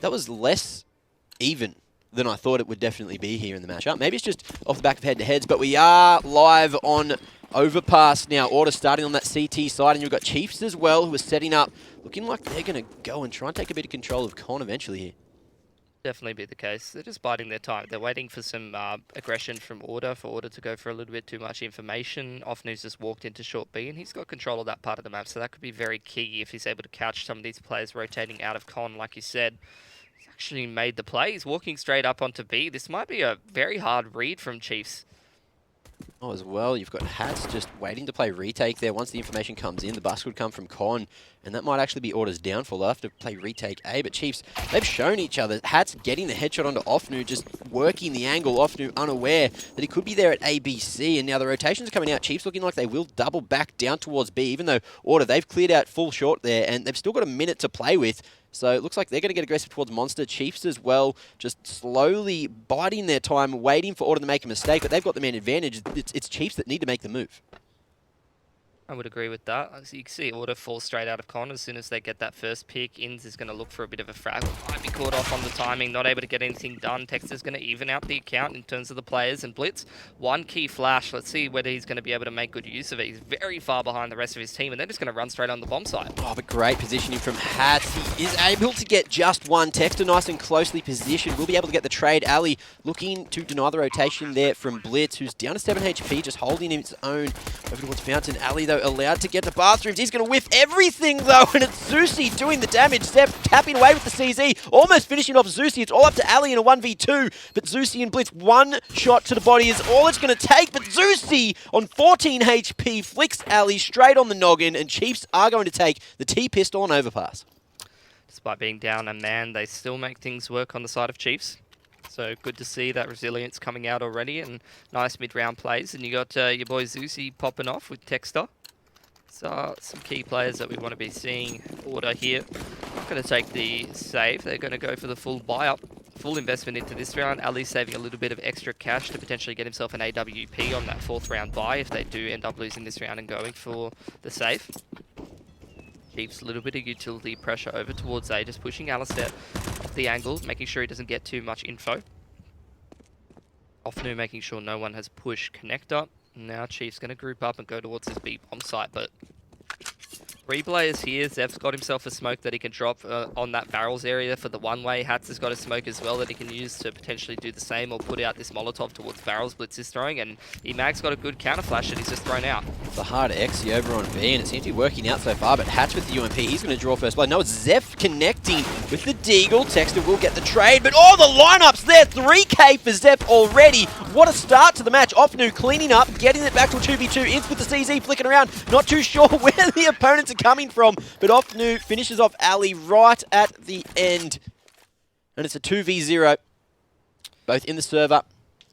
That was less even than I thought it would definitely be here in the matchup. Maybe it's just off the back of head-to-heads, but we are live on Overpass now. Order starting on that CT side, and you've got Chiefs as well, who are setting up, looking like they're going to go and try and take a bit of control of Con eventually here. Definitely be the case. They're just biding their time. They're waiting for some aggression from Order, for Order to go for a little bit too much information. Offnu's just walked into short B, and he's got control of that part of the map, so that could be very key if he's able to catch some of these players rotating out of Con, like you said. He's actually made the play. He's walking straight up onto B. This might be a very hard read from Chiefs. Oh, as well, you've got Hats just waiting to play retake there. Once the information comes in, the bust would come from Con, and that might actually be Order's downfall. They'll have to play retake A, but Chiefs, they've shown each other. Hats getting the headshot onto Offnu, just working the angle. Offnu unaware that he could be there at ABC, and now the rotations are coming out. Chiefs looking like they will double back down towards B, even though Order, they've cleared out full short there, and they've still got a minute to play with. So it looks like they're going to get aggressive towards Monster. Chiefs as well, just slowly biding their time, waiting for Order to make a mistake, but they've got the man advantage. It's Chiefs that need to make the move. I would agree with that. As you can see, Order falls straight out of Con as soon as they get that first pick. Inns is going to look for a bit of a frag. Might be caught off on the timing, not able to get anything done. Texter's going to even out the account in terms of the players. And Blitz, one key flash. Let's see whether he's going to be able to make good use of it. He's very far behind the rest of his team, and they're just going to run straight on the bomb site. Oh, but great positioning from Hats. He is able to get just one. Texter nice and closely positioned. Will be able to get the trade. Ali looking to deny the rotation there from Blitz, who's down to 7 HP, just holding his own over towards Fountain. Ali, though, allowed to get to bathrooms. He's going to whiff everything, though, and it's Zeusy doing the damage. Zeph tapping away with the CZ, almost finishing off Zeusy. It's all up to Ali in a 1v2, but Zeusy and Blitz, one shot to the body is all it's going to take, but Zeusy on 14 HP flicks Ali straight on the noggin, and Chiefs are going to take the T-pistol on Overpass. Despite being down a man, they still make things work on the side of Chiefs. So good to see that resilience coming out already, and nice mid-round plays. And you got your boy Zeusy popping off with Texter. So some key players that we want to be seeing. Order here, not going to take the save. They're going to go for the full buy-up, full investment into this round. Ali saving a little bit of extra cash to potentially get himself an AWP on that 4th round buy if they do end up losing this round and going for the save. Chiefs a little bit of utility pressure over towards A, just pushing Alistair off the angle, making sure he doesn't get too much info. Offnu making sure no one has pushed connector. Now Chief's going to group up and go towards this B bomb site, but 3 players here. Zev's got himself a smoke that he can drop on that barrels area for the one-way. Hats has got a smoke as well that he can use to potentially do the same or put out this Molotov towards barrels Blitz is throwing, and Emag's got a good counter flash that he's just thrown out. It's a hard Xe over on B, and it seems to be working out so far, but Hatch with the UMP, he's going to draw first blood. No, it's Zeph connecting with the Deagle. Texter will get the trade, but oh, the lineups there! 3K for Zeph already. What a start to the match. Offnu cleaning up, getting it back to a 2v2. Inns with the CZ flicking around. Not too sure where the opponents are coming from, but Offnu finishes off Ali right at the end. And it's a 2v0, both in the server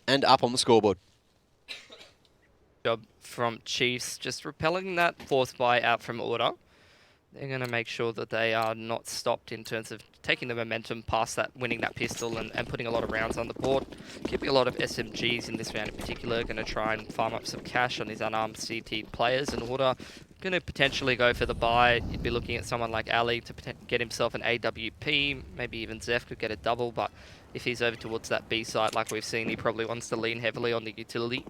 and up on the scoreboard. Job from Chiefs, just repelling that 4th buy out from Order. They're going to make sure that they are not stopped in terms of taking the momentum past that, winning that pistol and putting a lot of rounds on the board. Keeping a lot of SMGs in this round in particular. Going to try and farm up some cash on these unarmed CT players. And Order going to potentially go for the buy. You'd be looking at someone like Ali to get himself an AWP. Maybe even Zeph could get a double, but if he's over towards that B site like we've seen, he probably wants to lean heavily on the utility.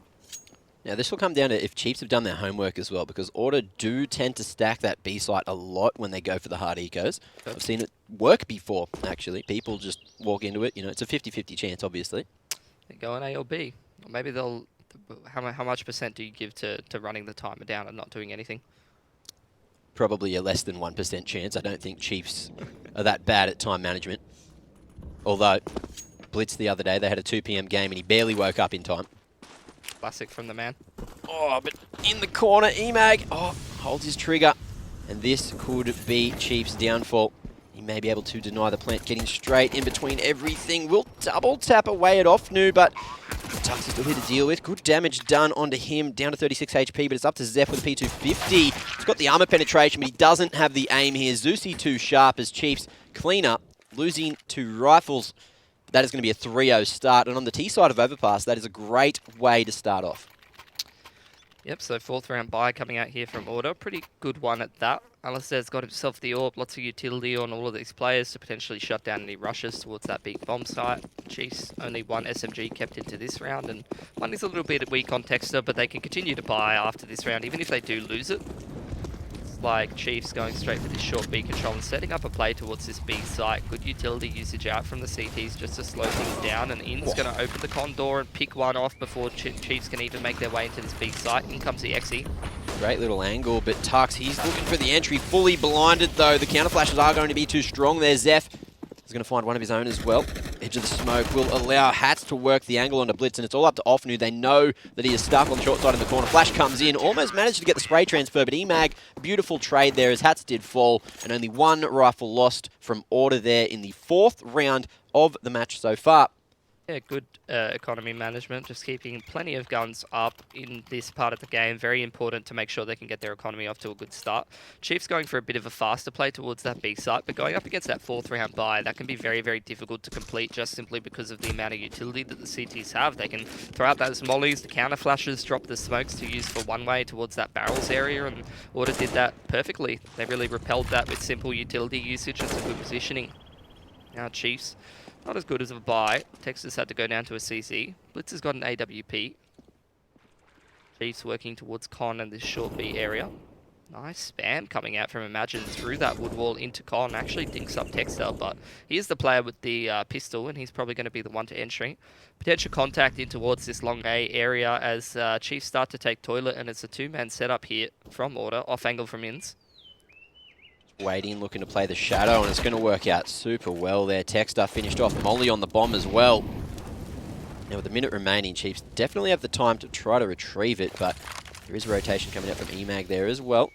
Now, this will come down to if Chiefs have done their homework as well, because Order do tend to stack that B site a lot when they go for the hard ecos. I've seen it work before, actually. People just walk into it. You know, it's a 50-50 chance, obviously. They go on A or B. Or maybe they'll... How much percent do you give to running the timer down and not doing anything? Probably a less than 1% chance. I don't think Chiefs are that bad at time management. Although, Blitz the other day, they had a 2 PM game and he barely woke up in time. Classic from the man. Oh, but in the corner, Emag, holds his trigger. And this could be Chiefs' downfall. He may be able to deny the plant, getting straight in between everything. Will double tap away at Offnu, but Tux is still here to deal with. Good damage done onto him, down to 36 HP, but it's up to Zeph with a P250. He's got the armor penetration, but he doesn't have the aim here. Zeusy too sharp as Chiefs clean up, losing 2 rifles. That is going to be a 3-0 start, and on the T side of Overpass, that is a great way to start off. Yep, so 4th round buy coming out here from Order. Pretty good one at that. Alistair's got himself the AWP, lots of utility on all of these players to potentially shut down any rushes towards that big bomb site. Chiefs only one SMG kept into this round, and money's a little bit weak on Texter, but they can continue to buy after this round, even if they do lose it. It's like Chiefs going straight for this short B control and setting up a play towards this B site. Good utility usage out from the CTs just to slow things down, and In's going to open the con door and pick one off before Chiefs can even make their way into this B site. In comes the XE. Great little angle, but Tux, he's looking for the entry. Fully blinded, though. The counter flashes are going to be too strong there. Zeph is going to find one of his own as well. Edge of the smoke will allow Hats to work the angle onto Blitz, and it's all up to Offnu. They know that he is stuck on the short side in the corner. Flash comes in, almost managed to get the spray transfer, but EMAG, beautiful trade there as Hats did fall, and only one rifle lost from Order there in the 4th round of the match so far. Yeah, good economy management, just keeping plenty of guns up in this part of the game. Very important to make sure they can get their economy off to a good start. Chiefs going for a bit of a faster play towards that B site, but going up against that 4th round buy, that can be very, very difficult to complete just simply because of the amount of utility that the CTs have. They can throw out those mollies, the counter flashes, drop the smokes to use for one way towards that barrels area, and Order did that perfectly. They really repelled that with simple utility usage and some good positioning. Now Chiefs, not as good as a buy. Texas had to go down to a CC. Blitz has got an AWP. Chiefs working towards Con and this short B area. Nice spam coming out from Imagine through that wood wall into Con. Actually dinks up Texter, but he is the player with the pistol, and he's probably going to be the one to entry. Potential contact in towards this long A area as Chiefs start to take toilet, and it's a 2-man setup here from Order, off angle from Ins. Waiting, looking to play the shadow, and it's going to work out super well there. Texter finished off Molly on the bomb as well. Now with a minute remaining, Chiefs definitely have the time to try to retrieve it, but there is a rotation coming out from EMAG there as well.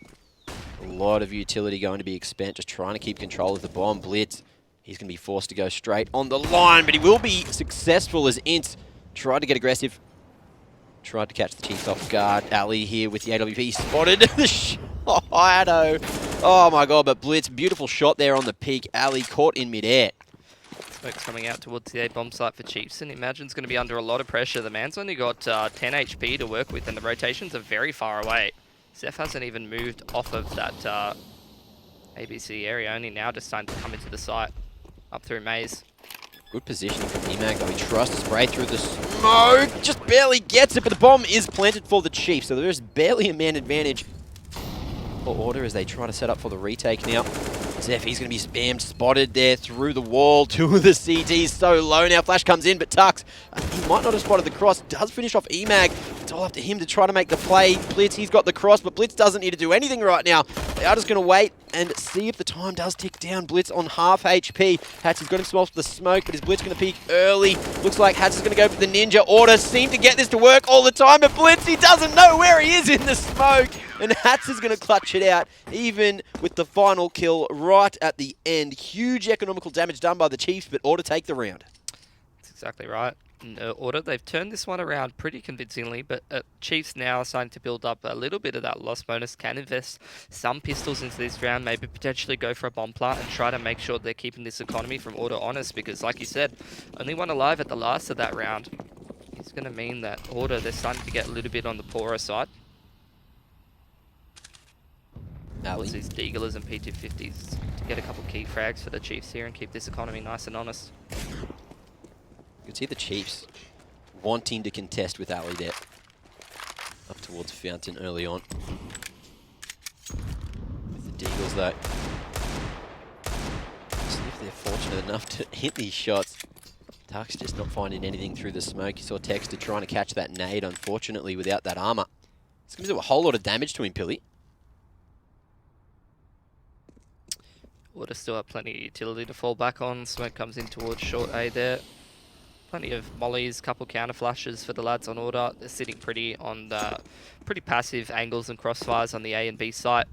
A lot of utility going to be expended, just trying to keep control of the bomb. Blitz, he's going to be forced to go straight on the line, but he will be successful as Int tried to get aggressive. Tried to catch the Chiefs off guard. Ali here with the AWP spotted the shadow. Oh my god, but Blitz, beautiful shot there on the peak. Ali caught in midair. Smoke's coming out towards the A bomb site for Chiefs, and Imagine's going to be under a lot of pressure. The man's only got 10 HP to work with, and the rotations are very far away. Zeph hasn't even moved off of that ABC area, only now just starting to come into the site, up through Maze. Good positioning from EMAG, though. He tries to spray through the smoke, just barely gets it, but the bomb is planted for the Chiefs, so there is barely a man advantage for Order as they try to set up for the retake now. Zeph, he's going to be spammed, spotted there through the wall. Two of the CTs so low now. Flash comes in, but Tux, he might not have spotted the cross. Does finish off EMAG. It's all up to him to try to make the play. Blitz, he's got the cross, but Blitz doesn't need to do anything right now. They are just going to wait and see if the time does tick down. Blitz on half HP. Hats has got himself the smoke, but is Blitz going to peek early? Looks like Hats is going to go for the ninja. Order seem to get this to work all the time, but Blitz, he doesn't know where he is in the smoke. And Hats is going to clutch it out, even with the final kill right at the end. Huge economical damage done by the Chiefs, but Order take the round. That's exactly right. Order, they've turned this one around pretty convincingly, but Chiefs now are starting to build up a little bit of that loss bonus, can invest some pistols into this round, maybe potentially go for a bomb plant and try to make sure they're keeping this economy from Order honest, because like you said, only one alive at the last of that round. It's going to mean that Order, they're starting to get a little bit on the poorer side. Towards these Deaglers and P250s to get a couple key frags for the Chiefs here and keep this economy nice and honest. You can see the Chiefs wanting to contest with Ali there. Up towards Fountain early on. With the Deagles though. See if they're fortunate enough to hit these shots. Tuck's just not finding anything through the smoke. You saw Texter trying to catch that nade, unfortunately, without that armor. It's going to do a whole lot of damage to him, Pilly. Order still have plenty of utility to fall back on. Smoke comes in towards short A there. Plenty of mollies, couple counter flashes for the lads on Order. They're sitting pretty on the pretty passive angles and crossfires on the A and B site.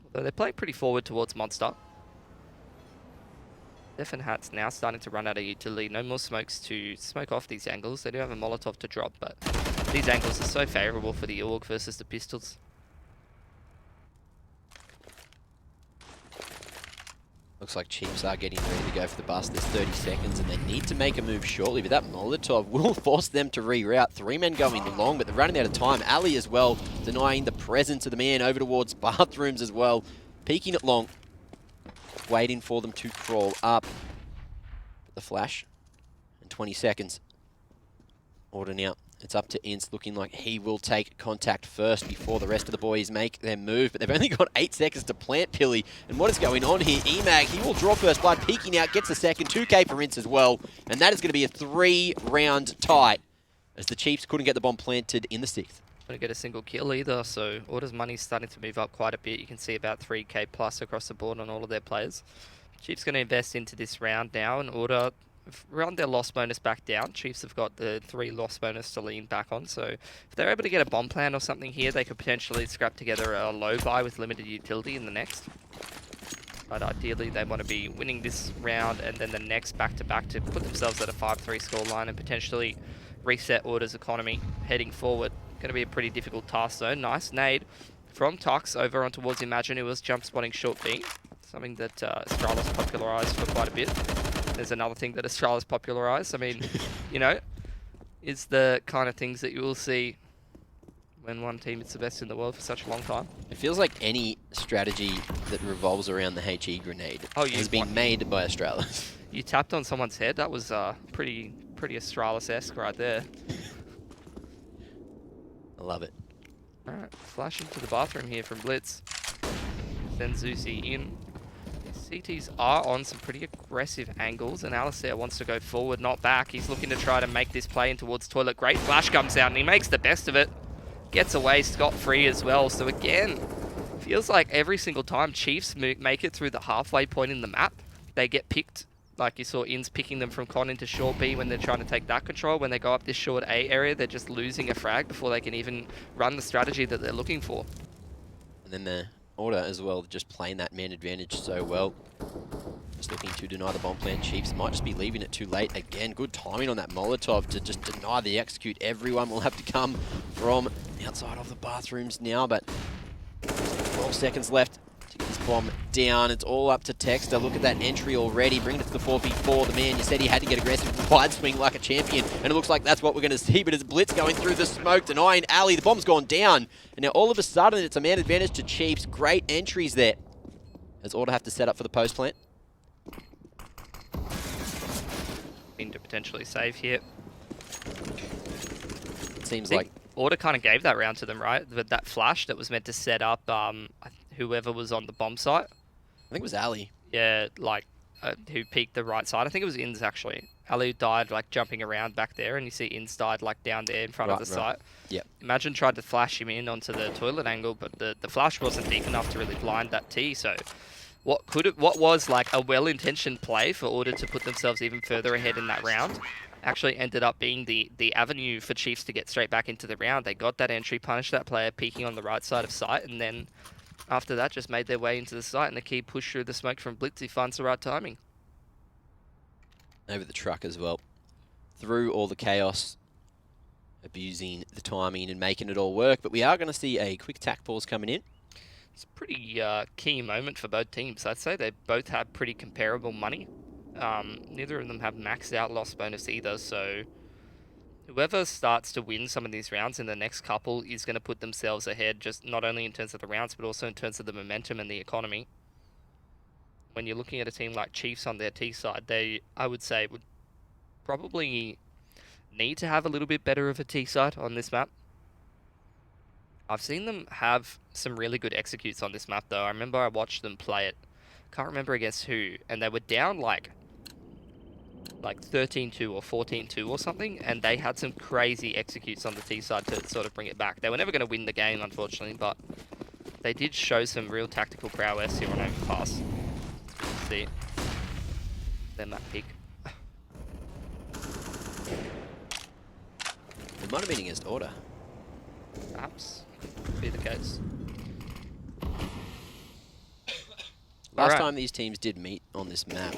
Although they're playing pretty forward towards Monster. Zeph and Hat's now starting to run out of utility. No more smokes to smoke off these angles. They do have a Molotov to drop, but these angles are so favourable for the AUG versus the pistols. Looks like Chiefs are getting ready to go for the bus. There's 30 seconds and they need to make a move shortly, but that Molotov will force them to reroute. 3 men going long, but they're running out of time. Ali as well, denying the presence of the man over towards bathrooms as well. Peeking it long, waiting for them to crawl up. The flash in 20 seconds. Order now. It's up to Ince, looking like he will take contact first before the rest of the boys make their move. But they've only got 8 seconds to plant Pilly. And what is going on here? EMAG, he will draw first blood, peeking out, gets a second. 2K for Ince as well. And that is going to be a 3-round tie, as the Chiefs couldn't get the bomb planted in the 6th. Don't get a single kill either, so Order's money's starting to move up quite a bit. You can see about 3K plus across the board on all of their players. Chiefs going to invest into this round now, and Order run their loss bonus back down. Chiefs have got the 3 loss bonus to lean back on, so if they're able to get a bomb plan or something here, they could potentially scrap together a low buy with limited utility in the next. But ideally, they want to be winning this round and then the next back-to-back to put themselves at a 5-3 scoreline and potentially reset Order's economy heading forward. Going to be a pretty difficult task though. Nice nade from Tux over on towards Imagine, who was jump spotting short B. Something that Astralis popularized for quite a bit. There's another thing that Astralis popularized. I mean, you know, is the kind of things that you will see when one team is the best in the world for such a long time. It feels like any strategy that revolves around the HE grenade has been made by Astralis. You tapped on someone's head. That was pretty Astralis-esque right there. I love it. Alright, flash into the bathroom here from Blitz. Send Zusi in. CTs are on some pretty aggressive angles, and Alistair wants to go forward, not back. He's looking to try to make this play in towards toilet. Great flash comes out, and he makes the best of it. Gets away scot-free as well. So again, feels like every single time Chiefs make it through the halfway point in the map, they get picked. Like you saw Inns picking them from Con into short B when they're trying to take that control. When they go up this short A area, they're just losing a frag before they can even run the strategy that they're looking for. And then the Order as well, just playing that man advantage so well. Just looking to deny the bomb plan. Chiefs might just be leaving it too late. Again, good timing on that Molotov to just deny the execute. Everyone will have to come from outside of the bathrooms now, but 12 seconds left to get this bomb down. It's all up to Texter. Look at that entry already, bringing it to the 4v4. The man, you said he had to get aggressive, wide swing like a champion, and it looks like that's what we're going to see, but it's Blitz going through the smoke, denying Ali. The bomb's gone down, and now all of a sudden it's a man advantage to Chiefs. Great entries there, as Order have to set up for the post plant. To potentially save here. Seems like Order kind of gave that round to them, right? With that flash that was meant to set up whoever was on the bomb site. I think it was Ali. Yeah, like who peeked the right side. I think it was Inns actually. Ali died like jumping around back there, and you see Inns died like down there in front of the site. Yep. Imagine tried to flash him in onto the toilet angle, but the flash wasn't deep enough to really blind that T. So what was like a well-intentioned play for Order to put themselves even further ahead in that round actually ended up being the avenue for Chiefs to get straight back into the round. They got that entry, punished that player peeking on the right side of sight, and then after that just made their way into the site, and the key push through the smoke from Blitz. He finds the right timing. Over the truck as well. Through all the chaos, abusing the timing and making it all work, but we are going to see a quick tack pause coming in. It's a pretty key moment for both teams. I'd say they both have pretty comparable money. Neither of them have maxed out loss bonus either, so whoever starts to win some of these rounds in the next couple is going to put themselves ahead, just not only in terms of the rounds, but also in terms of the momentum and the economy. When you're looking at a team like Chiefs on their T side, they, I would say, would probably need to have a little bit better of a T side on this map. I've seen them have some really good executes on this map, though. I remember I watched them play it. Can't remember against who, and they were down like 13-2 or 14-2 or something, and they had some crazy executes on the T side to sort of bring it back. They were never going to win the game, unfortunately, but they did show some real tactical prowess here on Overpass. Let's see. Then that pick. It might have been against Order. Perhaps. Could be the case. Last time these teams did meet on this map,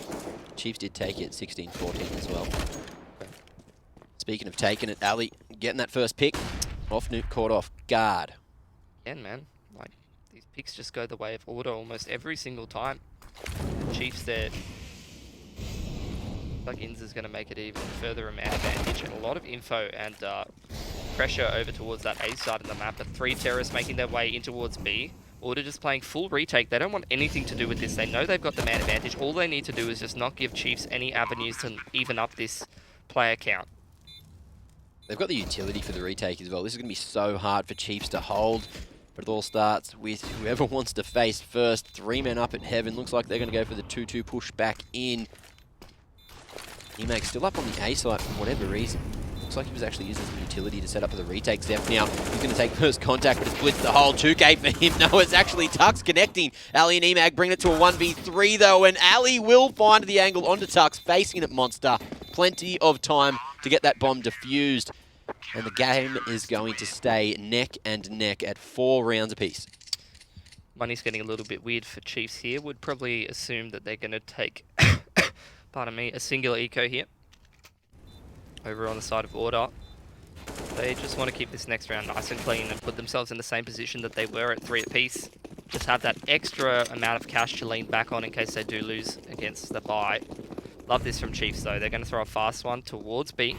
Chiefs did take it 16-14 as well. Speaking of taking it, Ali getting that first pick. Off Nuke caught off guard. Again, man. Like, these picks just go the way of Order almost every single time. Chiefs there. Like Inns is going to make it even further a man advantage, and a lot of info and pressure over towards that A side of the map. But 3 terrorists making their way in towards B. Order just playing full retake. They don't want anything to do with this. They know they've got the man advantage. All they need to do is just not give Chiefs any avenues to even up this player count. They've got the utility for the retake as well. This is going to be so hard for Chiefs to hold. But it all starts with whoever wants to face first. 3 men up at Heaven. Looks like they're going to go for the 2-2 push back in. EMAG's still up on the A side for whatever reason. Looks like he was actually using some utility to set up for the retake. Zeph now, he's going to take first contact, but it's blitzed the hole. 2K for him. No, it's actually Tux connecting. Ali and EMAG bring it to a 1v3 though, and Ali will find the angle onto Tux, facing it Monster. Plenty of time to get that bomb defused. And the game is going to stay neck and neck at 4 rounds apiece. Money's getting a little bit weird for Chiefs here. Would probably assume that they're going to take, pardon me, a singular eco here. Over on the side of Order. They just want to keep this next round nice and clean and put themselves in the same position that they were at 3 apiece. Just have that extra amount of cash to lean back on in case they do lose against the bye. Love this from Chiefs though. They're going to throw a fast one towards B.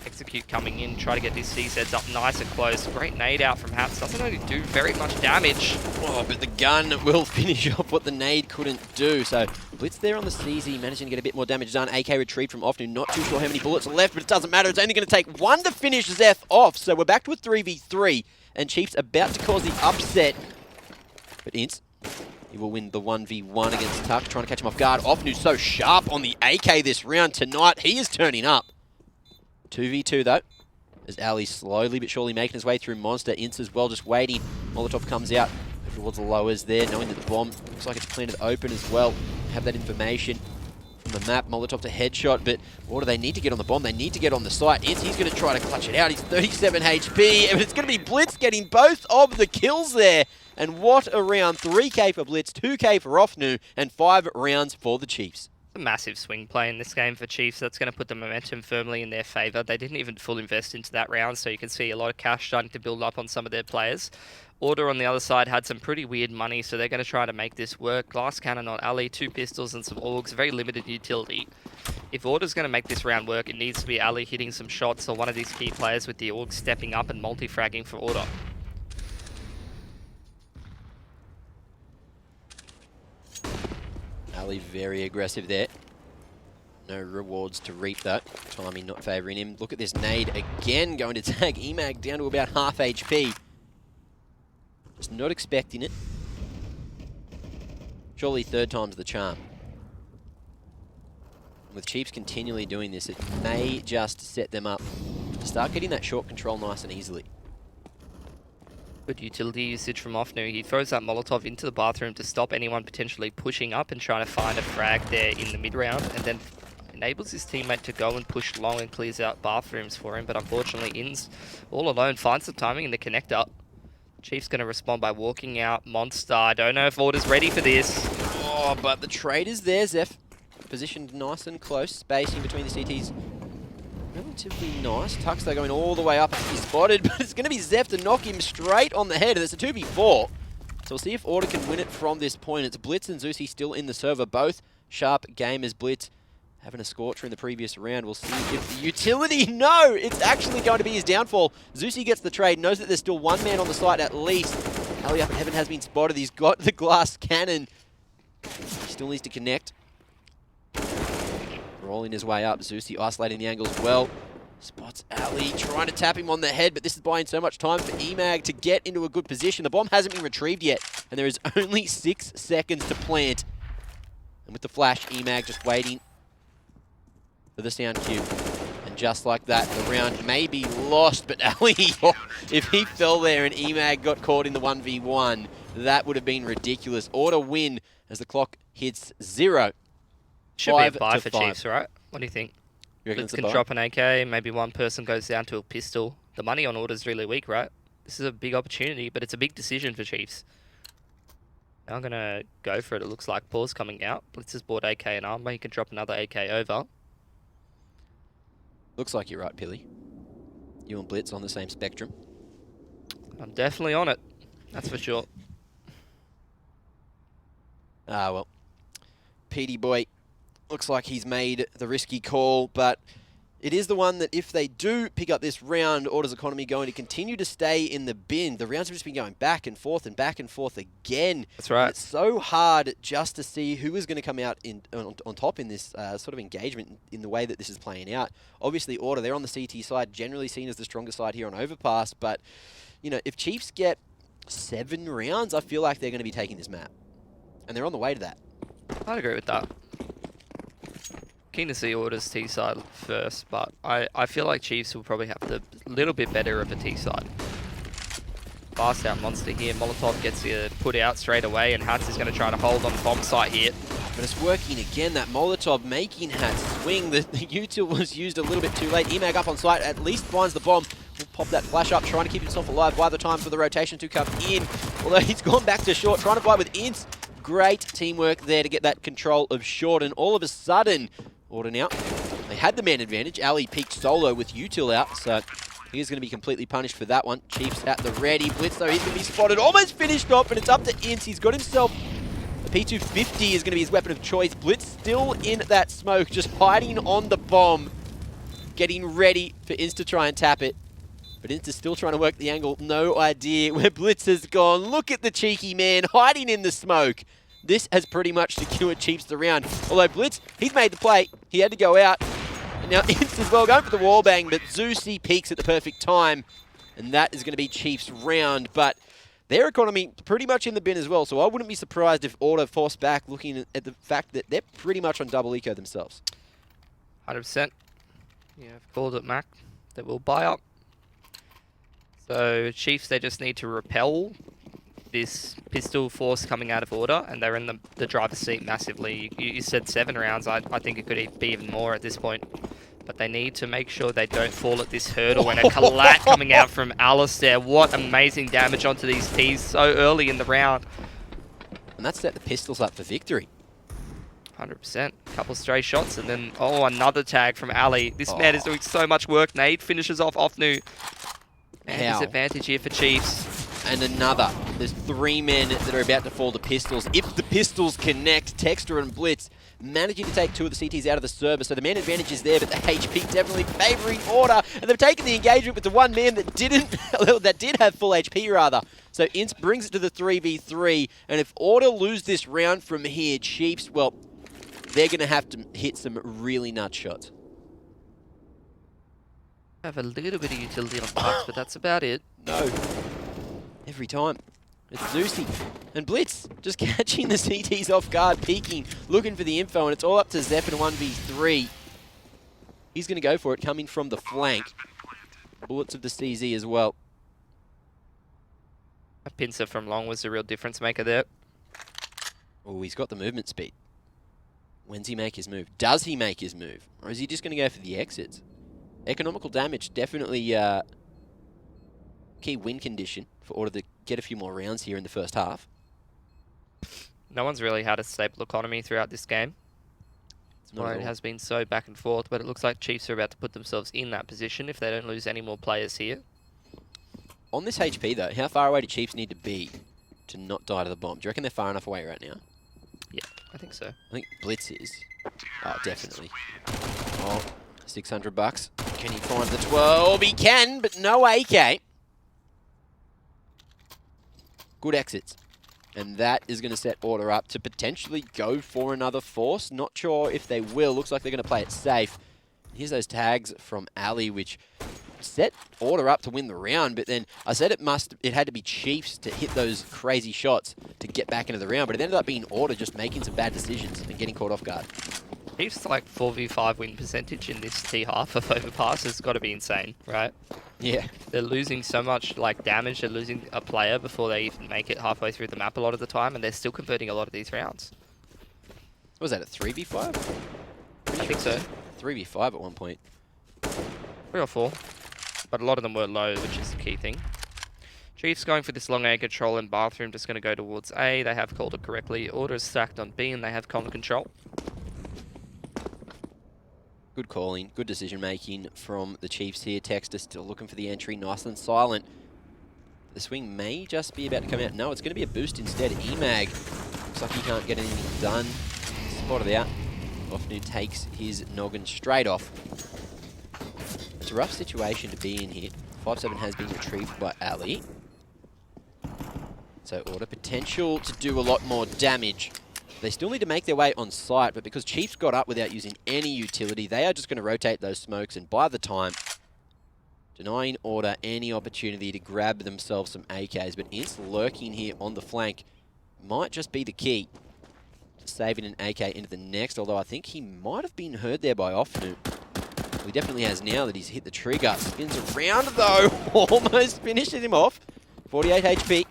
Execute coming in, try to get these CZs up nice and close. Great nade out from Hats. Doesn't really do very much damage. Oh, but the gun will finish off what the nade couldn't do. So Blitz there on the CZ, managing to get a bit more damage done. AK retrieved from Ofnu. Not too sure how many bullets are left, but it doesn't matter. It's only going to take 1 to finish Zeph off. So we're back to a 3v3, and Chiefs about to cause the upset. But Ince, he will win the 1v1 against Tuck, trying to catch him off guard. Ofnu's so sharp on the AK this round tonight. He is turning up. 2v2 though, as Ali slowly but surely making his way through Monster. Ince as well, just waiting. Molotov comes out towards the lowers there, knowing that the bomb looks like it's planted open as well. Have that information from the map. Molotov to headshot, but what do they need to get on the bomb? They need to get on the site. Ince, he's going to try to clutch it out. He's 37 HP, and it's going to be Blitz getting both of the kills there. And what a round. 3k for Blitz, 2k for Ofnu, and 5 rounds for the Chiefs. A massive swing play in this game for Chiefs. That's going to put the momentum firmly in their favour. They didn't even full invest into that round, so you can see a lot of cash starting to build up on some of their players. Order on the other side had some pretty weird money, so they're going to try to make this work. Glass cannon on Ali, 2 pistols and some augs, very limited utility. If Order's going to make this round work, it needs to be Ali hitting some shots or one of these key players with the augs stepping up and multi-fragging for Order. Ali very aggressive there. No rewards to reap though. Timing not favouring him. Look at this nade again, going to tag EMAG down to about half HP. Just not expecting it. Surely 3rd time's the charm. With Chiefs continually doing this, it may just set them up to start getting that short control nice and easily. Good utility usage from Ofnu. He throws that Molotov into the bathroom to stop anyone potentially pushing up and trying to find a frag there in the mid-round, and then enables his teammate to go and push long and clears out bathrooms for him, but unfortunately Inns all alone finds the timing in the connector. Chief's going to respond by walking out. Monster, I don't know if Order's ready for this. Oh, but the trade is there, Zeph. Positioned nice and close, spacing between the CTs. Relatively nice. Tux, though, going all the way up. He's spotted, but it's going to be Zeph to knock him straight on the head. It's a 2v4. So we'll see if Order can win it from this point. It's Blitz and Zeusy still in the server. Both sharp gamers. Blitz having a scorcher in the previous round. We'll see if the utility... No! It's actually going to be his downfall. Zeusy gets the trade, knows that there's still 1 man on the site at least. Ali up in Heaven has been spotted. He's got the glass cannon. He still needs to connect. Rolling his way up. Zeusy isolating the angle as well. Spots Ali, trying to tap him on the head, but this is buying so much time for EMAG to get into a good position. The bomb hasn't been retrieved yet, and there is only 6 seconds to plant. And with the flash, EMAG just waiting for the sound cue. And just like that, the round may be lost, but Ali, if he fell there and EMAG got caught in the 1v1, that would have been ridiculous. Order win as the clock hits 0. Should be a buy for Chiefs, right? What do you think? Blitz can drop an AK, maybe one person goes down to a pistol. The money on Order's really weak, right? This is a big opportunity, but it's a big decision for Chiefs. Now I'm going to go for it. It looks like Paul's coming out. Blitz has bought AK and armor. He can drop another AK over. Looks like you're right, Pilly. You and Blitz on the same spectrum. I'm definitely on it. That's for sure. Ah, well. PD Boy looks like he's made the risky call, but it is the one that if they do pick up this round, Orders Economy going to continue to stay in the bin. The rounds have just been going back and forth again. That's right. And it's so hard just to see who is going to come out on top in this sort of engagement in the way that this is playing out. Obviously, Order, they're on the CT side, generally seen as the stronger side here on Overpass, but you know, if Chiefs get 7 rounds, I feel like they're going to be taking this map. And they're on the way to that. I'd agree with that. Keen to see Orders T side first, but I feel like Chiefs will probably have the little bit better of a T side. Fast out monster here. Molotov gets put out straight away, and Hats is going to try to hold on the bomb site here. But it's working again, that Molotov making Hats swing. The util was used a little bit too late. Emag up on site, at least finds the bomb. Will pop that flash up, trying to keep himself alive by the time for the rotation to come in. Although he's gone back to short, trying to fight with Ints. Great teamwork there to get that control of short, and all of a sudden, Order now, they had the man advantage. Ali peeked solo with util out, so he's going to be completely punished for that one. Chiefs at the ready. Blitz, though, he's going to be spotted. Almost finished off, but it's up to Ints. He's got himself a P250 is going to be his weapon of choice. Blitz still in that smoke, just hiding on the bomb, getting ready for Ints to try and tap it. But Ints is still trying to work the angle. No idea where Blitz has gone. Look at the cheeky man hiding in the smoke. This has pretty much secured Chiefs the round. Although Blitz, he's made the play. He had to go out. And now Ints as well going for the wall bang, but Zeusy peaks at the perfect time. And that is going to be Chiefs' round. But their economy pretty much in the bin as well. So I wouldn't be surprised if Order forced back, looking at the fact that they're pretty much on double eco themselves. 100%. Yeah, I've called it, Mac. That will buy up. So Chiefs, they just need to repel this pistol force coming out of Order, and they're in the driver's seat massively. You said 7 rounds. I think it could be even more at this point. But they need to make sure they don't fall at this hurdle. And a collat coming out from Alistair. What amazing damage onto these Ts so early in the round. And that set the pistols up for victory. 100%. Couple stray shots, and then, oh, another tag from Ali. This man is doing so much work. Nade finishes off Ofnu. And disadvantage here for Chiefs. And another. There's 3 men that are about to fall to pistols. If the pistols connect, Texter and Blitz managing to take 2 of the CTs out of the server. So the man advantage is there, but the HP definitely favouring Order. And they've taken the engagement with the 1 man that didn't, that did have full HP rather. So Ints brings it to the 3v3. And if Order lose this round from here, Chiefs, well, they're going to have to hit some really nut shots. Have a little bit of utility on Bucks, but that's about it. No. Every time. It's Zeusy and Blitz just catching the CTs off guard, peeking, looking for the info, and it's all up to Zep in 1v3. He's going to go for it, coming from the flank. Bullets of the CZ as well. A pincer from long was the real difference maker there. Oh, he's got the movement speed. When's he make his move? Does he make his move? Or is he just going to go for the exits? Economical damage, definitely key win condition for Order to get a few more rounds here in the first half. No one's really had a stable economy throughout this game. That's why it has been so back and forth, but it looks like Chiefs are about to put themselves in that position if they don't lose any more players here. On this HP though, how far away do Chiefs need to be to not die to the bomb? Do you reckon they're far enough away right now? Yeah, I think so. I think Blitz is. Oh, definitely. Oh, 600 bucks. Can he find the 12? He can, but no AK. Good exits. And that is going to set Order up to potentially go for another force. Not sure if they will. Looks like they're going to play it safe. Here's those tags from Ali, which set Order up to win the round. But then I said it had to be Chiefs to hit those crazy shots to get back into the round. But it ended up being Order just making some bad decisions and getting caught off guard. Chiefs like 4v5 win percentage in this T half of Overpass has got to be insane, right? Yeah. They're losing so much like damage, they're losing a player before they even make it halfway through the map a lot of the time, and they're still converting a lot of these rounds. What was that, a 3v5? I think so. 3v5 at one point. 3 or 4. But a lot of them were low, which is the key thing. Chiefs going for this long A control in bathroom, just going to go towards A. They have called it correctly. Order is stacked on B, and they have con control. Good calling, good decision making from the Chiefs here. Texter still looking for the entry, nice and silent. The swing may just be about to come out. No, it's going to be a boost instead. Emag looks like he can't get anything done. spotted out. Ofnu takes his noggin straight off. It's a rough situation to be in here. 5-7 has been retrieved by Ali. So Order potential to do a lot more damage. They still need to make their way on site, but because Chiefs got up without using any utility, they are just going to rotate those smokes, and by the time, denying Order any opportunity to grab themselves some AKs, but Ince lurking here on the flank might just be the key to saving an AK into the next, although I think he might have been heard there by Ofnu. Well, he definitely has now that he's hit the trigger. Spins around though, almost finishes him off. 48 HP.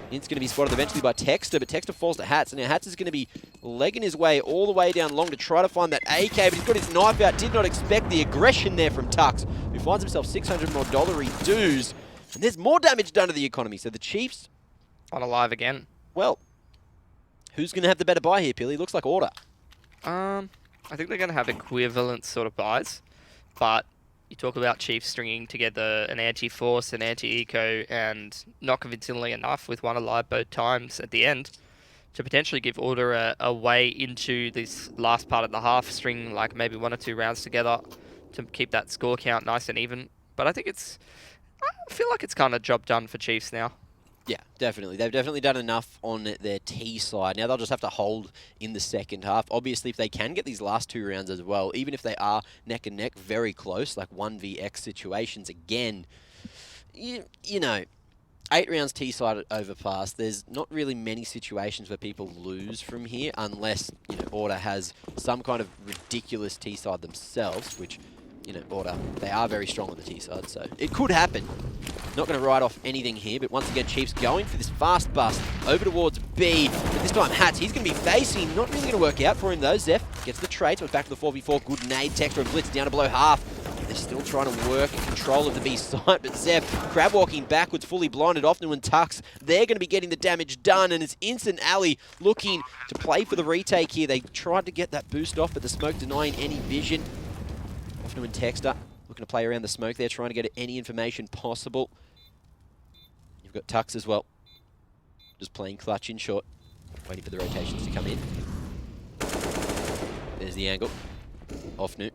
Ince going to be spotted eventually by Texter, but Texter falls to Hats, and now Hats is going to be legging his way all the way down long to try to find that AK, but he's got his knife out. Did not expect the aggression there from Tux, who finds himself $600 more dues, and there's more damage done to the economy. So the Chiefs... Unalive again. Well, who's going to have the better buy here, Pilly? Looks like Order. I think they're going to have equivalent sort of buys, but you talk about Chiefs stringing together an anti-force, an anti-eco, and not convincingly enough with one alive both times at the end to potentially give Order a way into this last part of the half, string like maybe 1 or 2 rounds together to keep that score count nice and even. But I feel like it's kind of job done for Chiefs now. Yeah, definitely. They've definitely done enough on their T side. Now they'll just have to hold in the second half. Obviously, if they can get these last 2 rounds as well, even if they are neck and neck, very close, like 1vx situations again, you know, 8 rounds T side at Overpass, there's not really many situations where people lose from here unless, you know, Order has some kind of ridiculous T side themselves, which, you know, Order, they are very strong on the T side, so it could happen. Not going to write off anything here, but once again, Chiefs going for this fast bust over towards B. But this time, Hats, he's going to be facing. Not really going to work out for him, though. Zeph gets the trade, so it's back to the 4v4. Good nade. Texter and Blitz down to below half. They're still trying to work control of the B side, but Zeph, crab walking backwards, fully blinded. Ofnu and Tux, they're going to be getting the damage done, and it's Instant Alley looking to play for the retake here. They tried to get that boost off, but the smoke denying any vision. Ofnu and Texter looking to play around the smoke there, trying to get any information possible. You've got Tux as well, just playing clutch in short, waiting for the rotations to come in. There's the angle. Ofnu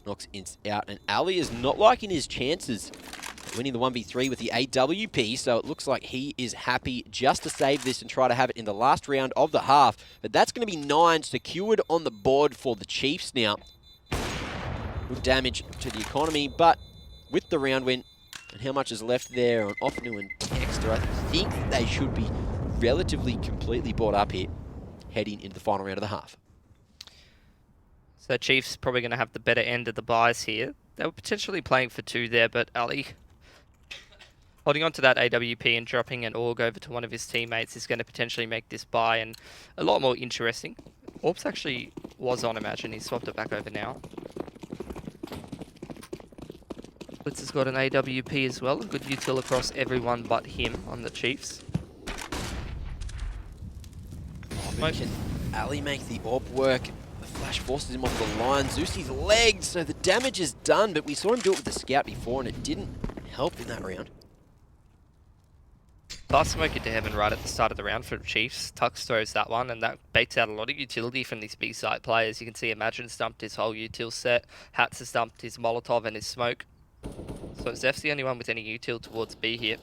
knocks Ince out, and Ali is not liking his chances winning the 1v3 with the AWP, so it looks like he is happy just to save this and try to have it in the last round of the half. But that's going to be 9 secured on the board for the Chiefs now. Good damage to the economy, but with the round win and how much is left there on Ofnu and Texter, I think they should be relatively completely bought up here heading into the final round of the half. So Chiefs probably going to have the better end of the buys here. They were potentially playing for 2 there, but Ali holding on to that AWP and dropping an AUG over to one of his teammates is going to potentially make this buy and a lot more interesting. Orbs actually was on Imagine. He swapped it back over now. Blitz has got an AWP as well. A good util across everyone but him on the Chiefs. Can Ali make the AWP work? The flash forces him off the line. Zeusie's legged, so the damage is done, but we saw him do it with the scout before and it didn't help in that round. Fast smoke into heaven right at the start of the round for the Chiefs. Tux throws that one, and that baits out a lot of utility from these B-side players. You can see Imagine stumped his whole util set. Hats has dumped his Molotov and his smoke. So Zeph's the only one with any util towards B here.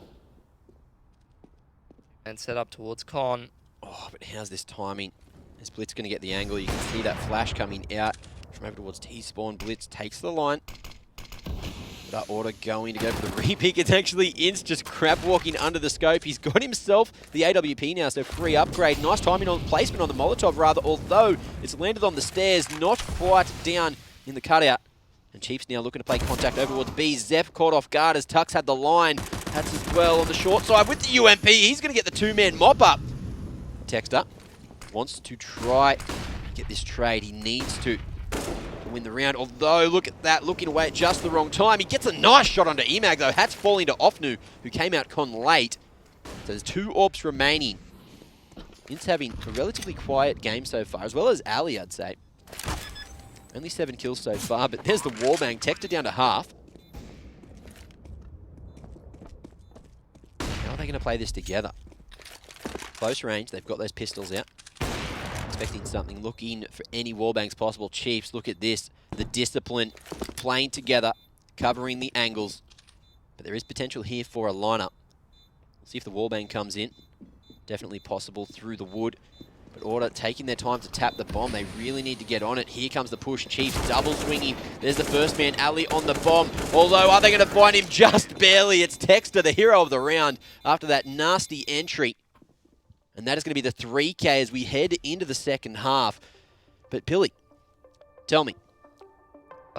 And set up towards Con. Oh, but how's this timing? Is Blitz going to get the angle? You can see that flash coming out from over towards T-spawn. Blitz takes the line. That Order going to go for the re-pick. It's actually Ince just crab walking under the scope. He's got himself the AWP now, so free upgrade. Nice timing on placement on the Molotov rather, although it's landed on the stairs, not quite down in the cutout. And Chiefs now looking to play contact over towards B. Zep caught off guard as Tux had the line. That's as well on the short side with the UMP. He's going to get the 2-man mop up. Texter wants to try and get this trade. He needs to win the round, although look at that, looking away at just the wrong time. He gets a nice shot onto Emag though. Hat's falling to Ofnu, who came out con late. So there's 2 AWPs remaining. Ince having a relatively quiet game so far, as well as Ali, I'd say. Only 7 kills so far, but there's the wallbang. Texter down to half. How are they going to play this together? Close range, they've got those pistols out. It's expecting something, looking for any wallbangs possible. Chiefs, look at this. The discipline, playing together, covering the angles. But there is potential here for a lineup. See if the wallbang comes in. Definitely possible through the wood. But Order taking their time to tap the bomb. They really need to get on it. Here comes the push. Chiefs double swinging. There's the first man, Ali, on the bomb. Although, are they going to find him? Just barely. It's Texter, the hero of the round, after that nasty entry. And that is going to be the 3K as we head into the second half. But Billy, tell me.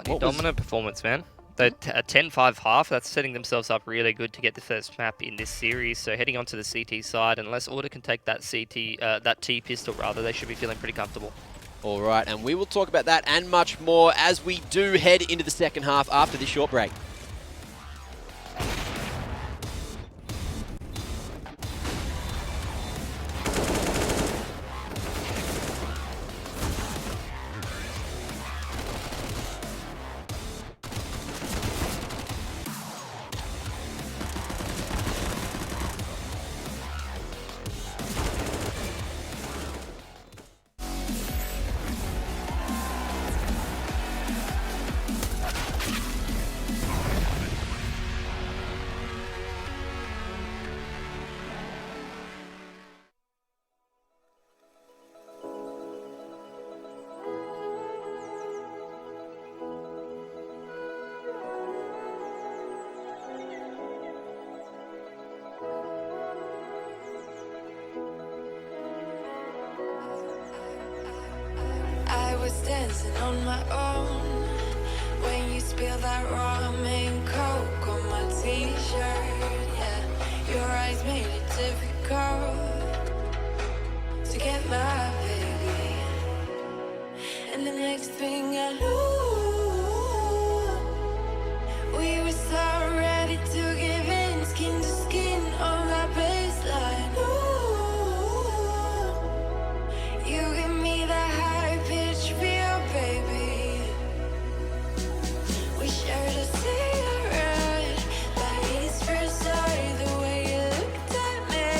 Dominant performance, man. A 10-5 half, that's setting themselves up really good to get the first map in this series. So heading on to the CT side, unless Order can take that that T pistol rather, they should be feeling pretty comfortable. All right, and we will talk about that and much more as we do head into the second half after this short break. Dancing on my own when you spill that ramen coke on my t-shirt. Yeah, your eyes made it difficult to get my baby. And the next thing I knew, we were so ready to give in, skin to skin on that baseline. Ooh, you give me that high pitch feel, baby. We shared a cigarette, that espresso, the way you looked at me,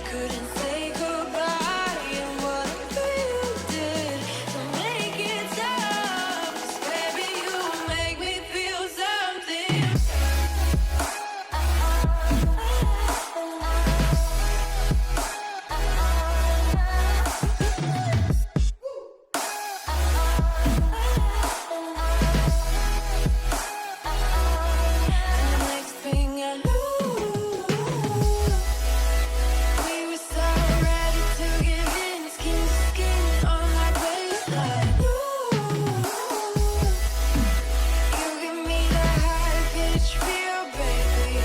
couldn't say goodbye, and whatever you did to make it stop, 'cause baby you make me feel something. And the next thing I knew, we were so ready to give in, skin to skin on that baseline. You give me that high pitch feel, baby.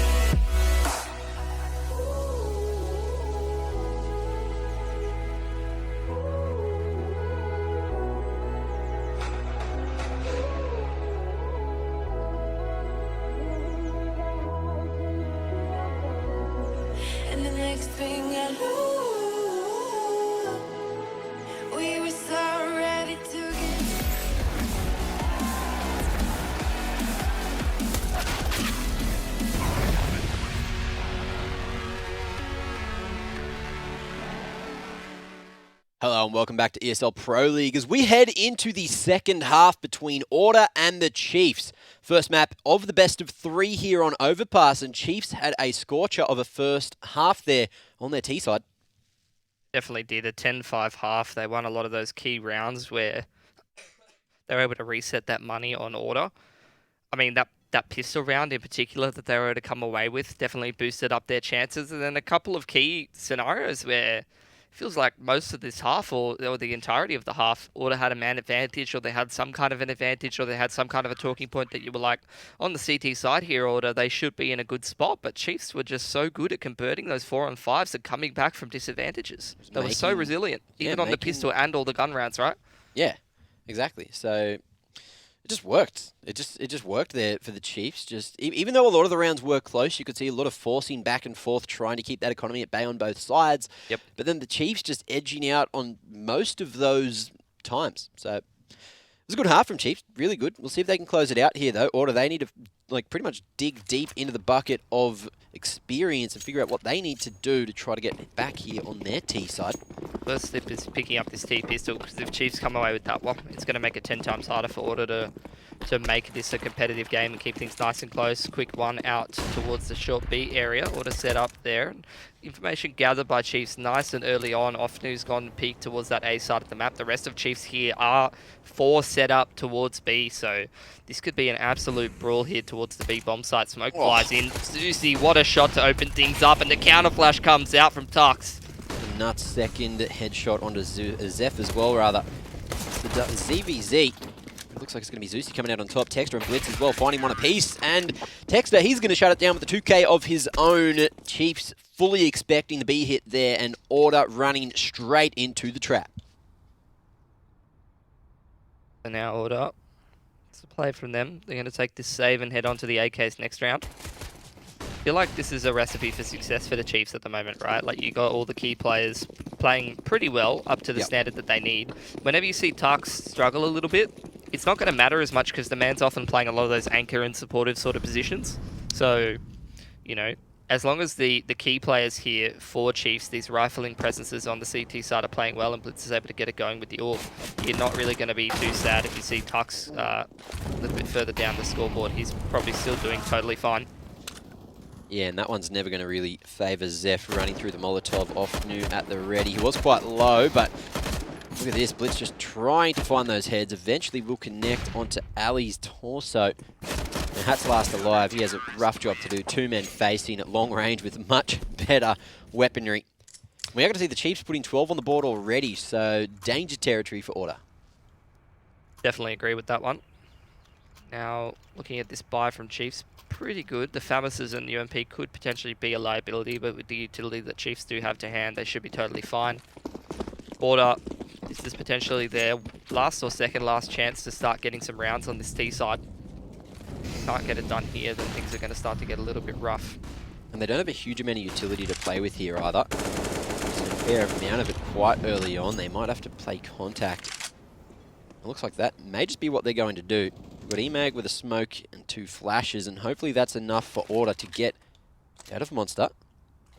And the next thing I knew, we were so ready to give. Hello and welcome back to ESL Pro League as we head into the second half between Order and the Chiefs. First map of the best of 3 here on Overpass, and Chiefs had a scorcher of a first half there on their T side. Definitely did a 10-5 half. They won a lot of those key rounds where they were able to reset that money on Order. I mean, that pistol round in particular that they were able to come away with definitely boosted up their chances. And then a couple of key scenarios where it feels like most of this half or the entirety of the half, Order had a man advantage, or they had some kind of an advantage, or they had some kind of a talking point that you were like, on the CT side here, Order, they should be in a good spot. But Chiefs were just so good at converting those 4-on-5s and coming back from disadvantages. They were so resilient, even on the pistol and all the gun rounds, right? Yeah, exactly. So it just worked. It just worked there for the Chiefs. Just even though a lot of the rounds were close, you could see a lot of forcing back and forth, trying to keep that economy at bay on both sides. Yep. But then the Chiefs just edging out on most of those times. So it was a good half from Chiefs. Really good. We'll see if they can close it out here, though. Order, they need to pretty much dig deep into the bucket of experience and figure out what they need to do to try to get back here on their T side. First step is picking up this T pistol, because if Chiefs come away with that one, it's going to make it 10 times harder for Order to make this a competitive game and keep things nice and close. Quick one out towards the short B area. Order set up there. Information gathered by Chiefs nice and early on. Offnu's gone peak towards that A side of the map. The rest of Chiefs here are 4 set up towards B, so this could be an absolute brawl here towards the B bomb site. Smoke flies in. Zusi, what a shot to open things up, and the counter flash comes out from Tux. A nuts second headshot onto Zeph as well, rather. It's the ZVZ. It looks like it's going to be Zusi coming out on top. Texter and Blitz as well, finding one apiece. And Texter, he's going to shut it down with the 2K of his own. Chiefs fully expecting the B hit there, and Order running straight into the trap. And now Order. It's a play from them. They're going to take this save and head on to the AKs next round. I feel like this is a recipe for success for the Chiefs at the moment, right? Like, you got all the key players playing pretty well up to the standard that they need. Whenever you see Tux struggle a little bit, it's not going to matter as much because the man's often playing a lot of those anchor and supportive sort of positions. So, you know, as long as the key players here for Chiefs, these rifling presences on the CT side are playing well and Blitz is able to get it going with the AWP, you're not really going to be too sad if you see Tux a little bit further down the scoreboard. He's probably still doing totally fine. Yeah, and that one's never going to really favour Zeph running through the Molotov off new at the ready. He was quite low, but look at this. Blitz just trying to find those heads. Eventually will connect onto Ali's torso. And Hat's last alive. He has a rough job to do. 2 men facing at long range with much better weaponry. We are going to see the Chiefs putting 12 on the board already, so danger territory for Order. Definitely agree with that one. Now, looking at this buy from Chiefs, pretty good. The Famises and UMP could potentially be a liability, but with the utility that Chiefs do have to hand, they should be totally fine. Order, this is potentially their last or second last chance to start getting some rounds on this T side. Can't get it done here, then things are going to start to get a little bit rough. And they don't have a huge amount of utility to play with here either. There's a fair amount of it quite early on. They might have to play contact. It looks like that may just be what they're going to do. We've got Emag with a smoke and 2 flashes, and hopefully that's enough for Order to get out of Monster.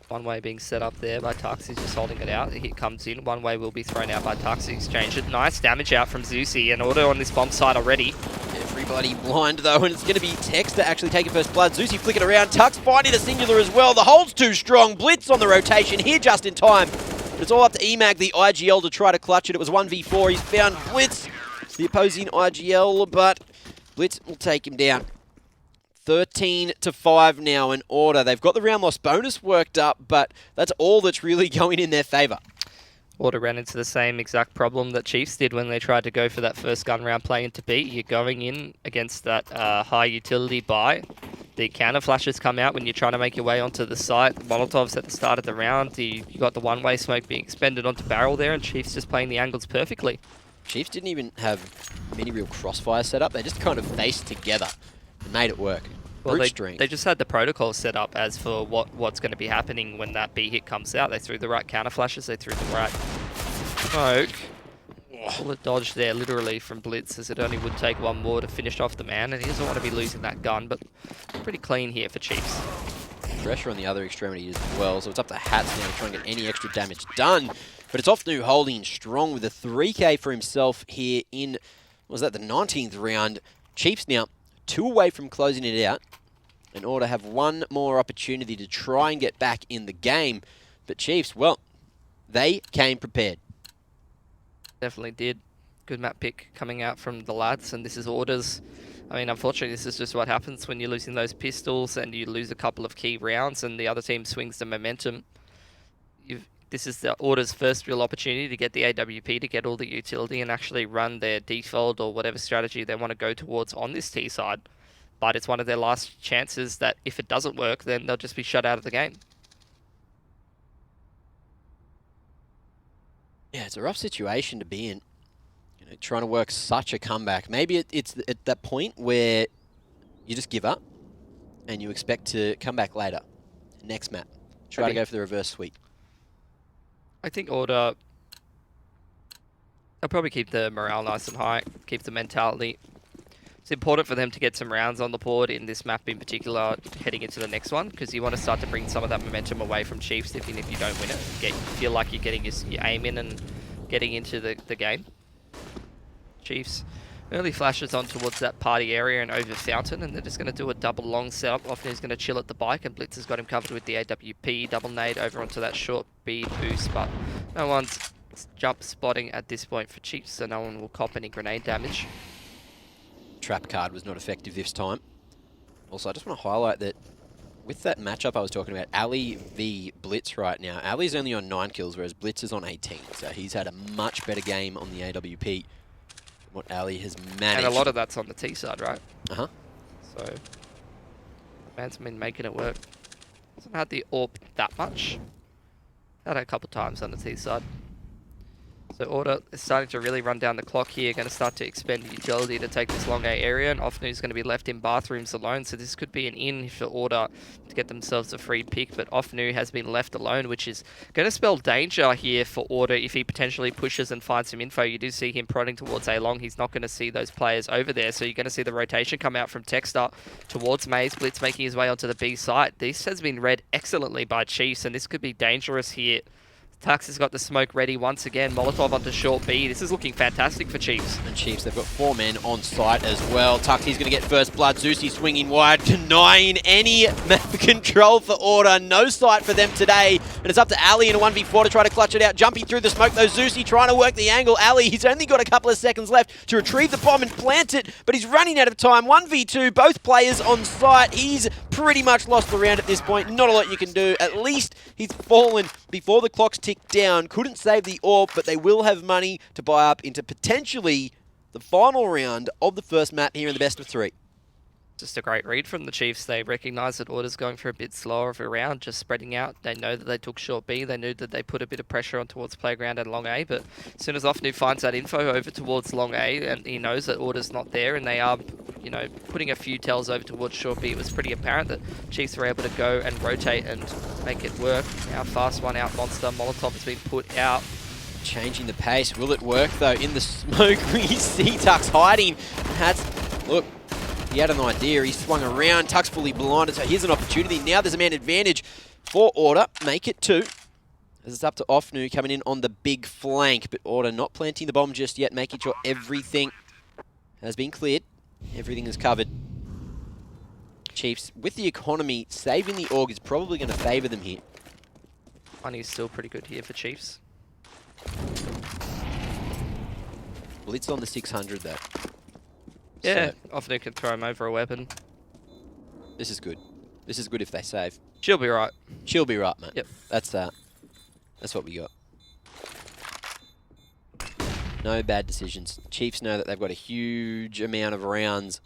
One way being set up there by Tux. He's just holding it out. The hit comes in. One way will be thrown out by Tux. Exchange it. Nice damage out from Zusi, and Order on this bomb site already. Everybody blind though, and it's going to be Tex to actually take it first blood. Zusi flicking around. Tux finding a singular as well. The hold's too strong. Blitz on the rotation here just in time. But it's all up to Emag, the IGL, to try to clutch it. It was 1v4. He's found Blitz, the opposing IGL, but Blitz will take him down. 13-5 now in Order. They've got the round loss bonus worked up, but that's all that's really going in their favour. Order ran into the same exact problem that Chiefs did when they tried to go for that first gun round play into B. You're going in against that high utility buy. The counter flashes come out when you're trying to make your way onto the site. The Molotovs at the start of the round. You got the one-way smoke being expended onto barrel there, and Chiefs just playing the angles perfectly. Chiefs didn't even have many real crossfire set up. They just kind of faced together and made it work. Well, Brute they just had the protocol set up as for what's going to be happening when that B hit comes out. They threw the right counter flashes, they threw the right smoke. Bullet dodge there literally from Blitz, as it only would take one more to finish off the man, and he doesn't want to be losing that gun, but pretty clean here for Chiefs. Pressure on the other extremity as well, so it's up to Hats now to try and get any extra damage done. But it's off new holding strong with a 3K for himself here in, was that the 19th round? Chiefs now 2 away from closing it out. In order to have one more opportunity to try and get back in the game. But Chiefs, well, they came prepared. Definitely did. Good map pick coming out from the lads, and this is Orders. I mean, unfortunately, this is just what happens when you're losing those pistols and you lose a couple of key rounds and the other team swings the momentum. This is the Order's first real opportunity to get the AWP, to get all the utility and actually run their default or whatever strategy they want to go towards on this T side. But it's one of their last chances that if it doesn't work, then they'll just be shut out of the game. Yeah, it's a rough situation to be in. You know, trying to work such a comeback. Maybe it's at that point where you just give up and you expect to come back later. Next map. Try to go for the reverse sweep. I think Order, they'll probably keep the morale nice and high, keep the mentality. It's important for them to get some rounds on the board in this map in particular, heading into the next one, because you want to start to bring some of that momentum away from Chiefs, even if you don't win it. Feel like you're getting your aim in and getting into the game. Chiefs early flashes on towards that party area and over Fountain, and they're just going to do a double long setup. Often he's going to chill at the bike, and Blitz has got him covered with the AWP, double nade over onto that short B boost, but no one's jump spotting at this point for Chiefs, so no one will cop any grenade damage. Trap card was not effective this time. Also, I just want to highlight that with that matchup I was talking about, Ali v Blitz right now, Ali's only on 9 kills, whereas Blitz is on 18. So he's had a much better game on the AWP than what Ali has managed. And a lot of that's on the T side, right? Uh-huh. So, man's been making it work. Hasn't had the AWP that much. Had it a couple times on the T side. So Order is starting to really run down the clock here, going to start to expend utility to take this long A area, and Ofnu's going to be left in bathrooms alone, so this could be an in for Order to get themselves a free pick, but Ofnu has been left alone, which is going to spell danger here for Order if he potentially pushes and finds some info. You do see him prodding towards A long. He's not going to see those players over there, so you're going to see the rotation come out from Texter towards Maze. Blitz making his way onto the B site. This has been read excellently by Chiefs, and this could be dangerous here. Tux has got the smoke ready once again. Molotov onto short B. This is looking fantastic for Chiefs. And Chiefs, they've got 4 men on site as well. Tux, he's going to get first blood. Zusi swinging wide, denying any map control for Order. No sight for them today. And it's up to Ali in a 1v4 to try to clutch it out. Jumping through the smoke, though. Zusi trying to work the angle. Ali, he's only got a couple of seconds left to retrieve the bomb and plant it, but he's running out of time. 1v2, both players on site. He's pretty much lost the round at this point. Not a lot you can do. At least he's fallen before the clock's ticked down. Couldn't save the AWP, but they will have money to buy up into potentially the final round of the first map here in the best of 3. Just a great read from the Chiefs. They recognise that Order's going for a bit slower of a round, just spreading out. They know that they took short B. They knew that they put a bit of pressure on towards Playground and long A, but as soon as Ofnu finds that info over towards long A, and he knows that Order's not there, and they are, you know, putting a few tells over towards short B, it was pretty apparent that Chiefs were able to go and rotate and make it work. Now fast one out monster. Molotov has been put out. Changing the pace. Will it work, though? In the smoke, we see Tux hiding. Look, he had an idea. He swung around. Tux fully blinded, so here's an opportunity. Now there's a man advantage for Order. Make it 2. As it's up to Ofnu coming in on the big flank, but Order not planting the bomb just yet, making sure everything has been cleared. Everything is covered. Chiefs, with the economy, saving the AUG is probably going to favour them here. Money's still pretty good here for Chiefs. Blitz on the 600, though. Yeah, So, Ofnu can throw him over a weapon. this is good. This is good if they save. She'll be right. She'll be right, mate. Yep. That's what we got. No bad decisions. Chiefs know that they've got a huge amount of rounds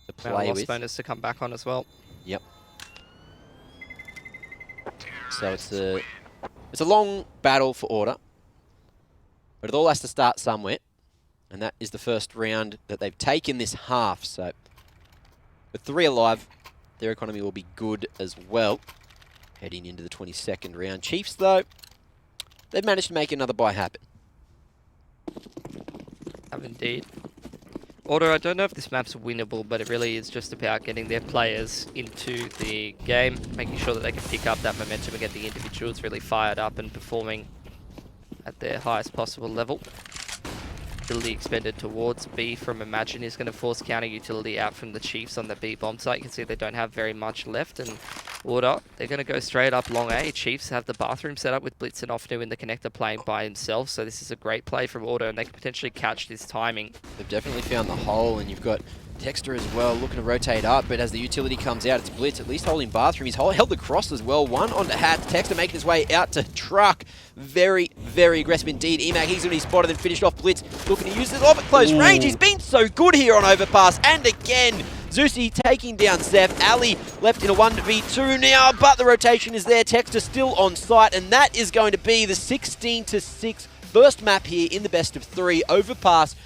to play Lost with. bonus to come back on as well. Yep. So it's a long battle for Order, but it all has to start somewhere, and that is the first round that they've taken this half. So with 3 alive, their economy will be good as well, heading into the 22nd round. Chiefs, though, they've managed to make another buy happen. Have indeed. Order, I don't know if this map's winnable, but it really is just about getting their players into the game, making sure that they can pick up that momentum and get the individuals really fired up and performing at their highest possible level. Utility expended towards B from Imagine is going to force counter utility out from the Chiefs on the B bomb site. You can see they don't have very much left, and Order, they're going to go straight up long A. Chiefs have the bathroom set up with Blitz and Ofnu in the connector playing by himself, so this is a great play from Order, and they can potentially catch this timing. They've definitely found the hole, and you've got Texter as well looking to rotate up, but as the utility comes out, it's Blitz at least holding bathroom. He's held the cross as well. One onto Hat. Texter making his way out to Truck. Very, very aggressive indeed. EMAC, he's going to be spotted and finished off. Blitz looking to use this off at close range. He's been so good here on Overpass. And again, Zusi taking down Seth. Ali left in a 1v2 now, but the rotation is there. Texter still on site, and that is going to be the 16-6 first map here in the best of 3. Overpass